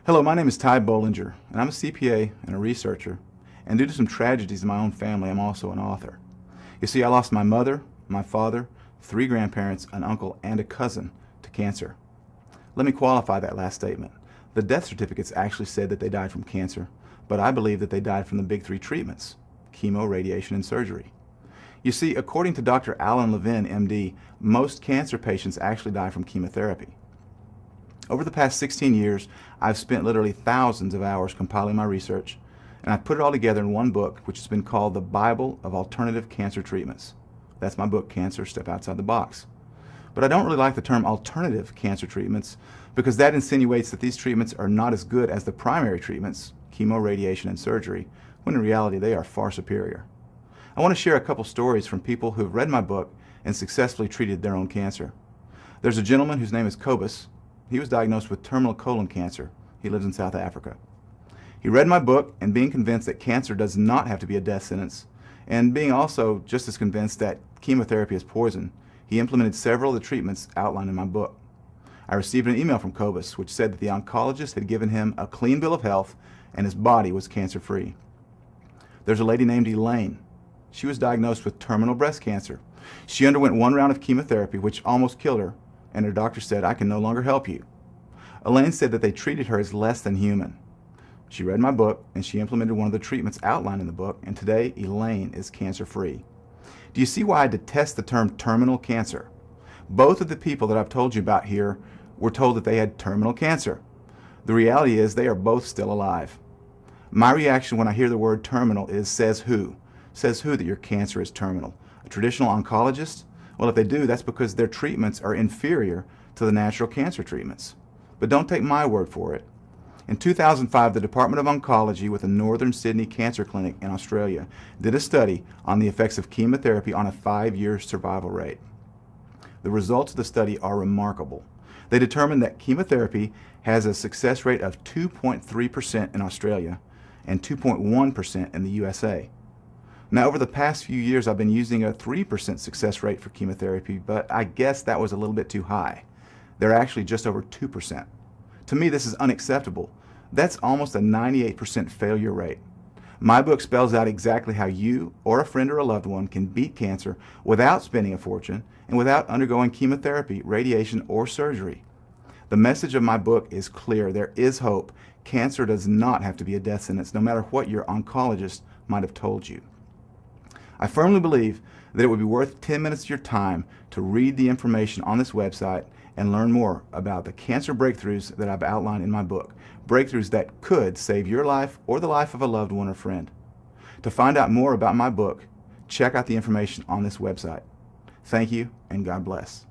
Hello, my name is Ty Bollinger, and I'm a CPA and a researcher, and due to some tragedies in my own family, I'm also an author. You see, I lost my mother, my father, 3 grandparents, an uncle, and a cousin to cancer. Let me qualify that last statement. The death certificates actually said that they died from cancer, but I believe that they died from the big 3 treatments: chemo, radiation, and surgery. You see, according to Dr. Alan Levin, MD, most cancer patients actually die from chemotherapy. Over the past 16 years, I've spent literally thousands of hours compiling my research, and I've put it all together in one book, which has been called the Bible of Alternative Cancer Treatments. That's my book, Cancer: Step Outside the Box. But I don't really like the term alternative cancer treatments because that insinuates that these treatments are not as good as the primary treatments, chemo, radiation, and surgery, when in reality they are far superior. I want to share a couple stories from people who have read my book and successfully treated their own cancer. There's a gentleman whose name is Kobus. He was diagnosed with terminal colon cancer. He lives in South Africa. He read my book, and being convinced that cancer does not have to be a death sentence, and being also just as convinced that chemotherapy is poison, he implemented several of the treatments outlined in my book. I received an email from Kobus which said that the oncologist had given him a clean bill of health and his body was cancer-free. There's a lady named Elaine. She was diagnosed with terminal breast cancer. She underwent 1 round of chemotherapy which almost killed her, and her doctor said, "I can no longer help you." Elaine said that they treated her as less than human. She read my book and she implemented one of the treatments outlined in the book, and today Elaine is cancer-free. Do you see why I detest the term terminal cancer? Both of the people that I've told you about here were told that they had terminal cancer. The reality is they are both still alive. My reaction when I hear the word terminal is, says who? Says who that your cancer is terminal? A traditional oncologist? Well, if they do, that's because their treatments are inferior to the natural cancer treatments. But don't take my word for it. In 2005, the Department of Oncology with the Northern Sydney Cancer Clinic in Australia did a study on the effects of chemotherapy on a 5-year survival rate. The results of the study are remarkable. They determined that chemotherapy has a success rate of 2.3% in Australia and 2.1% in the USA. Now, over the past few years, I've been using a 3% success rate for chemotherapy, but I guess that was a little bit too high. They're actually just over 2%. To me, this is unacceptable. That's almost a 98% failure rate. My book spells out exactly how you or a friend or a loved one can beat cancer without spending a fortune and without undergoing chemotherapy, radiation, or surgery. The message of my book is clear. There is hope. Cancer does not have to be a death sentence, no matter what your oncologist might have told you. I firmly believe that it would be worth 10 minutes of your time to read the information on this website and learn more about the cancer breakthroughs that I've outlined in my book, breakthroughs that could save your life or the life of a loved one or friend. To find out more about my book, check out the information on this website. Thank you, and God bless.